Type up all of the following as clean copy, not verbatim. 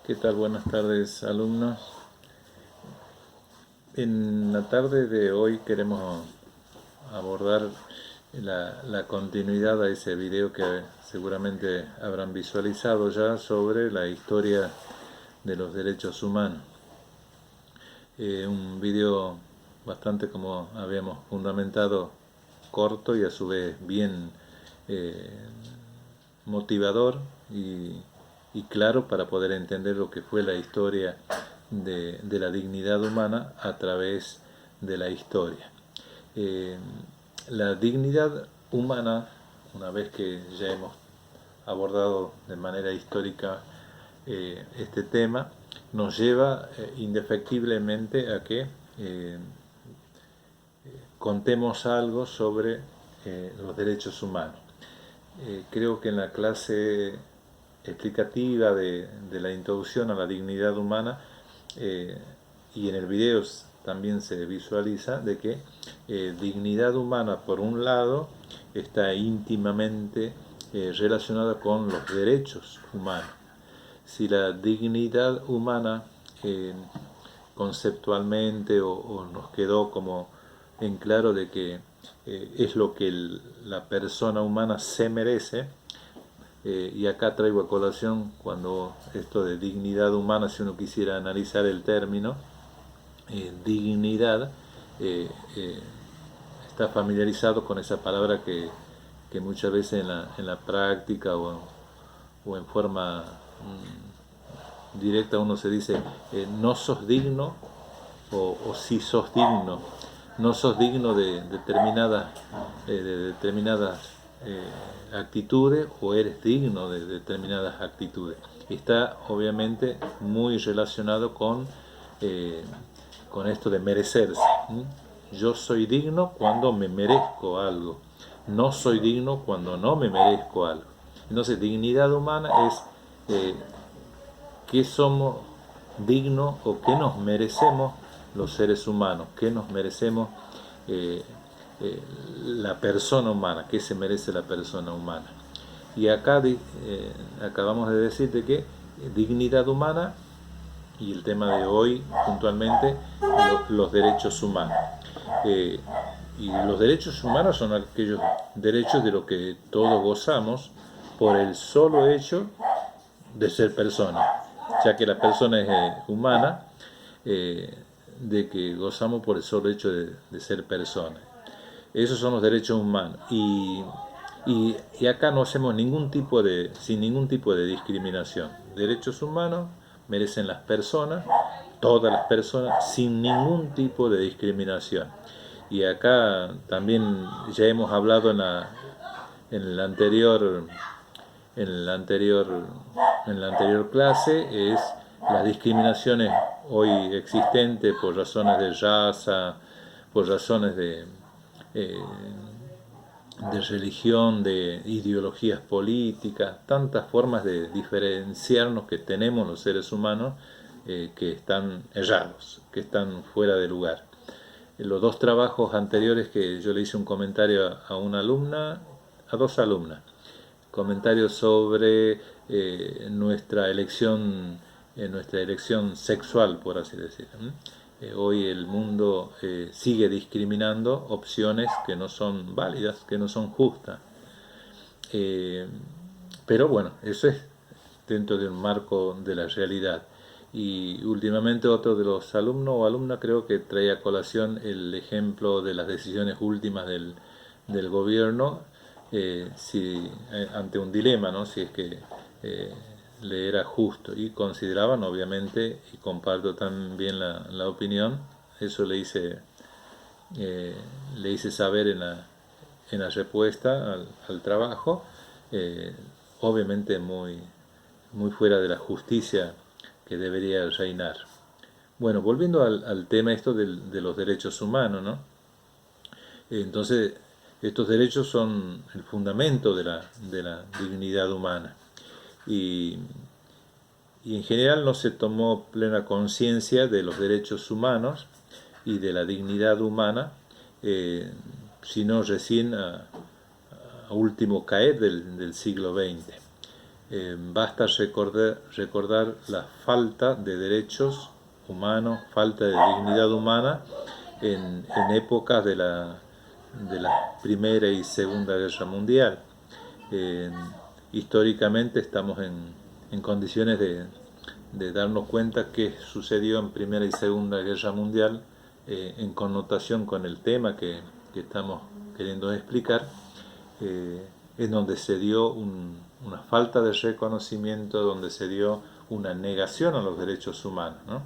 ¿Qué tal? Buenas tardes, alumnos. En la tarde de hoy queremos abordar la continuidad a ese video que seguramente habrán visualizado ya sobre la historia de los derechos humanos. Un video bastante, como habíamos fundamentado, corto y a su vez bien eh, motivador y claro para poder entender lo que fue la historia de la dignidad humana a través de la historia. Eh, la dignidad humana, una vez que ya hemos abordado de manera histórica este tema, nos lleva indefectiblemente a que contemos algo sobre los derechos humanos. Creo que en la clase explicativa de la introducción a la dignidad humana y en el video también se visualiza de que dignidad humana por un lado está íntimamente relacionada con los derechos humanos. Si la dignidad humana conceptualmente o nos quedó como en claro de que es lo que la persona humana se merece, y acá traigo a colación cuando esto de dignidad humana, si uno quisiera analizar el término, dignidad, eh, eh, está familiarizado con esa palabra que muchas veces en la práctica o en forma directa uno se dice, no sos digno o si sos digno, no sos digno de determinadas actitudes o eres digno de determinadas actitudes. Está obviamente muy relacionado con esto de merecerse. Yo soy digno cuando me merezco algo, no soy digno cuando no me merezco algo. Entonces, dignidad humana es qué somos dignos o qué nos merecemos los seres humanos, qué nos merecemos eh, la persona humana, qué se merece la persona humana. Y acá acabamos de decirte que dignidad humana y el tema de hoy puntualmente los derechos humanos. Eh, y los derechos humanos son aquellos derechos de los que todos gozamos por el solo hecho de ser persona, ya que la persona es humana, eh, de que gozamos por el solo hecho de ser persona. Esos son los derechos humanos. Y acá no hacemos sin ningún tipo de discriminación. Derechos humanos merecen las personas, todas las personas, sin ningún tipo de discriminación. Y acá también ya hemos hablado en el anterior en la anterior, en la anterior clase es las discriminaciones hoy existentes por razones de raza, por razones eh, de religión, de ideologías políticas, tantas formas de diferenciarnos que tenemos los seres humanos que están errados, que están fuera de lugar. En los dos trabajos anteriores que yo le hice un comentario a una alumna, a dos alumnas, comentarios sobre nuestra elección sexual, por así decirlo. Hoy el mundo sigue discriminando opciones que no son válidas, que no son justas. Eh, pero bueno, eso es dentro de un marco de la realidad. Y últimamente otro de los alumnos o alumnas creo que traía a colación el ejemplo de las decisiones últimas del gobierno, ante un dilema, ¿no? Si es que eh, le era justo. Y consideraban, obviamente, y comparto también la opinión, eso eh, le hice saber en la respuesta al trabajo, eh, obviamente muy fuera de la justicia que debería reinar. Bueno, volviendo al tema esto de los derechos humanos, ¿no? Entonces, estos derechos son el fundamento de la dignidad humana. Y, y en general no se tomó plena conciencia de los derechos humanos y de la dignidad humana, eh, sino recién a último caer del siglo XX. basta recordar la falta de derechos humanos, falta de dignidad humana en épocas de la Primera y Segunda Guerra Mundial. Históricamente estamos en condiciones de darnos cuenta qué sucedió en Primera y Segunda Guerra Mundial en connotación con el tema que estamos queriendo explicar, en donde se dio una falta de reconocimiento, donde se dio una negación a los derechos humanos, ¿no?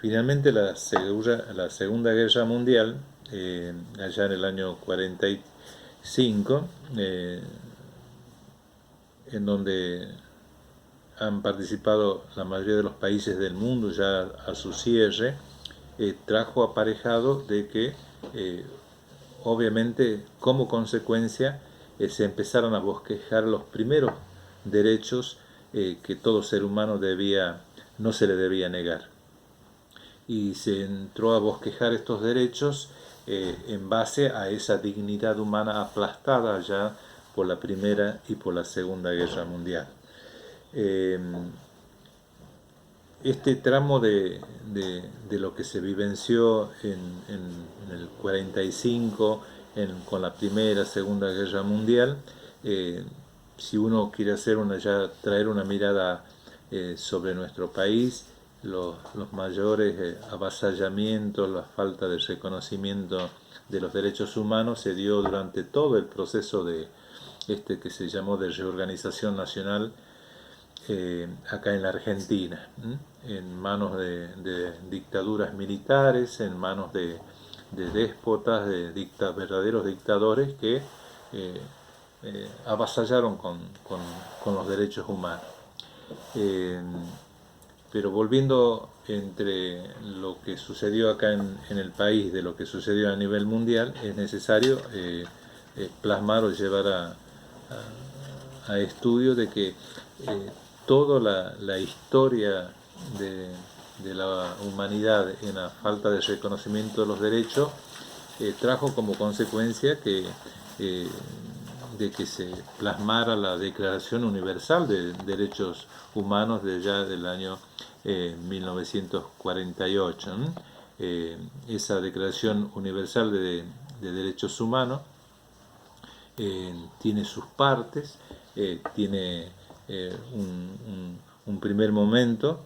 Finalmente la Segunda Guerra Mundial, allá en el año 45, en donde han participado la mayoría de los países del mundo ya a su cierre, trajo aparejado de que obviamente como consecuencia se empezaron a bosquejar los primeros derechos que todo ser humano no se le debía negar. Y se entró a bosquejar estos derechos en base a esa dignidad humana aplastada ya por la Primera y por la Segunda Guerra Mundial. Este tramo de lo que se vivenció en el 45 con la Primera, Segunda Guerra Mundial, si uno quiere traer una mirada sobre nuestro país, los mayores avasallamientos, la falta de reconocimiento de los derechos humanos se dio durante todo el proceso que se llamó de reorganización nacional acá en la Argentina, en manos de dictaduras militares, en manos de déspotas, verdaderos dictadores que avasallaron con los derechos humanos. Pero volviendo entre lo que sucedió acá en el país de lo que sucedió a nivel mundial, es necesario plasmar o llevar a estudio de que toda la historia de la humanidad en la falta de reconocimiento de los derechos trajo como consecuencia de que se plasmara la Declaración Universal de Derechos Humanos del año 1948. Esa Declaración Universal de Derechos Humanos tiene sus partes, tiene un primer momento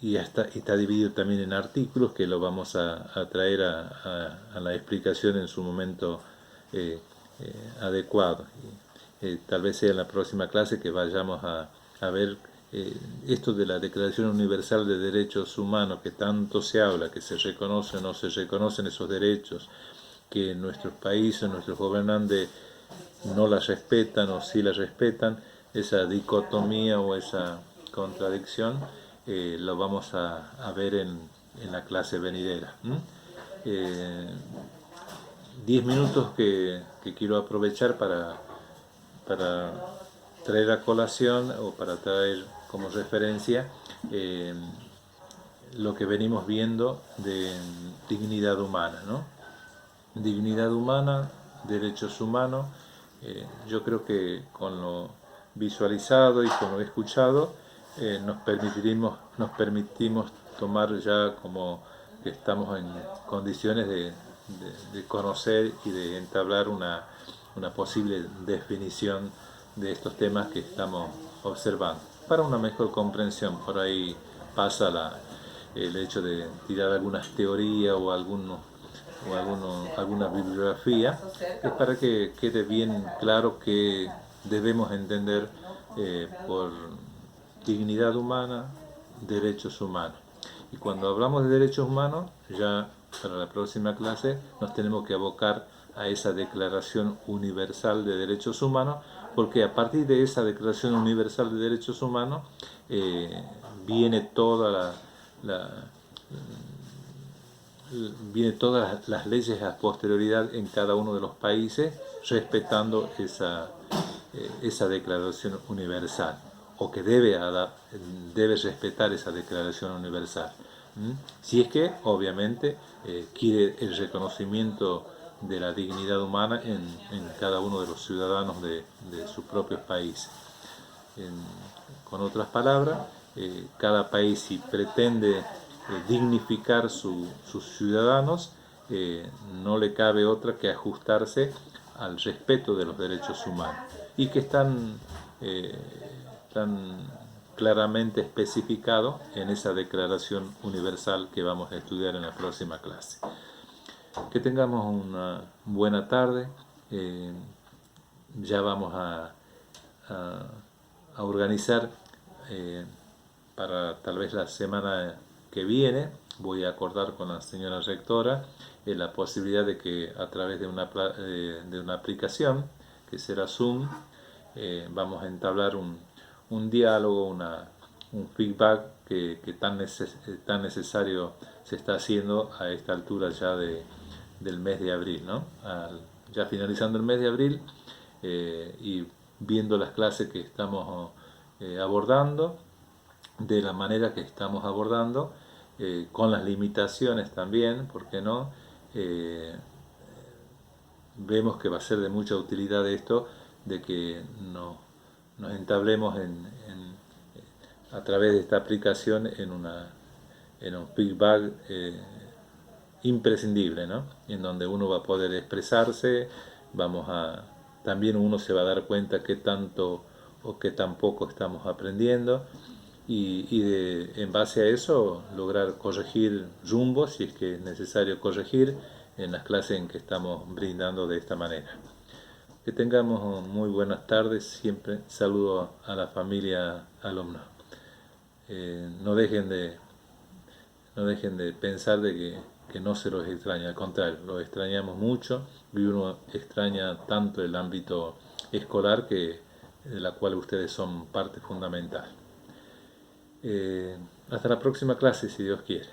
y está dividido también en artículos que lo vamos a traer a la explicación en su momento adecuado. Tal vez sea en la próxima clase que vayamos a ver esto de la Declaración Universal de Derechos Humanos, que tanto se habla, que se reconocen o no se reconocen esos derechos, que nuestros países, nuestros gobernantes no las respetan o sí las respetan, esa dicotomía o esa contradicción lo vamos a ver en la clase venidera. 10 minutos que quiero aprovechar para traer a colación o para traer como referencia lo que venimos viendo de dignidad humana, ¿no? Dignidad humana, derechos humanos. Yo creo que con lo visualizado y con lo escuchado nos permitimos tomar ya como que estamos en condiciones de conocer y de entablar una posible definición de estos temas que estamos observando. Para una mejor comprensión, por ahí pasa el hecho de tirar algunas teorías o alguna bibliografía, es para que quede bien claro que debemos entender por dignidad humana, derechos humanos. Y cuando hablamos de derechos humanos, ya para la próxima clase nos tenemos que abocar a esa Declaración Universal de Derechos Humanos, porque a partir de esa Declaración Universal de Derechos Humanos viene todas las leyes a posterioridad en cada uno de los países, respetando esa Declaración Universal, o que debe respetar esa Declaración Universal. Si es que, obviamente, quiere el reconocimiento de la dignidad humana en cada uno de los ciudadanos de sus propios países. Con otras palabras, cada país, si pretende dignificar sus ciudadanos, no le cabe otra que ajustarse al respeto de los derechos humanos, y que están claramente especificados en esa Declaración Universal que vamos a estudiar en la próxima clase. Que tengamos una buena tarde. Ya vamos a organizar para tal vez la semana que viene. Voy a acordar con la señora rectora la posibilidad de que a través de una aplicación que será Zoom, vamos a entablar un diálogo, un feedback que tan necesario se está haciendo a esta altura ya del mes de abril, ¿no? Ya finalizando el mes de abril, y viendo las clases que estamos abordando, de la manera que estamos abordando, con las limitaciones también, ¿por qué no? Vemos que va a ser de mucha utilidad esto, de que nos entablemos a través de esta aplicación en un feedback imprescindible, ¿no? En donde uno va a poder expresarse, también uno se va a dar cuenta qué tanto o qué tan poco estamos aprendiendo, y en base a eso lograr corregir rumbo si es que es necesario corregir en las clases en que estamos brindando de esta manera. Que tengamos muy buenas tardes. Siempre saludo a la familia alumna. No dejen de pensar de que no se los extraña, al contrario, los extrañamos mucho, y uno extraña tanto el ámbito escolar de la cual ustedes son parte fundamental. Hasta la próxima clase, si Dios quiere.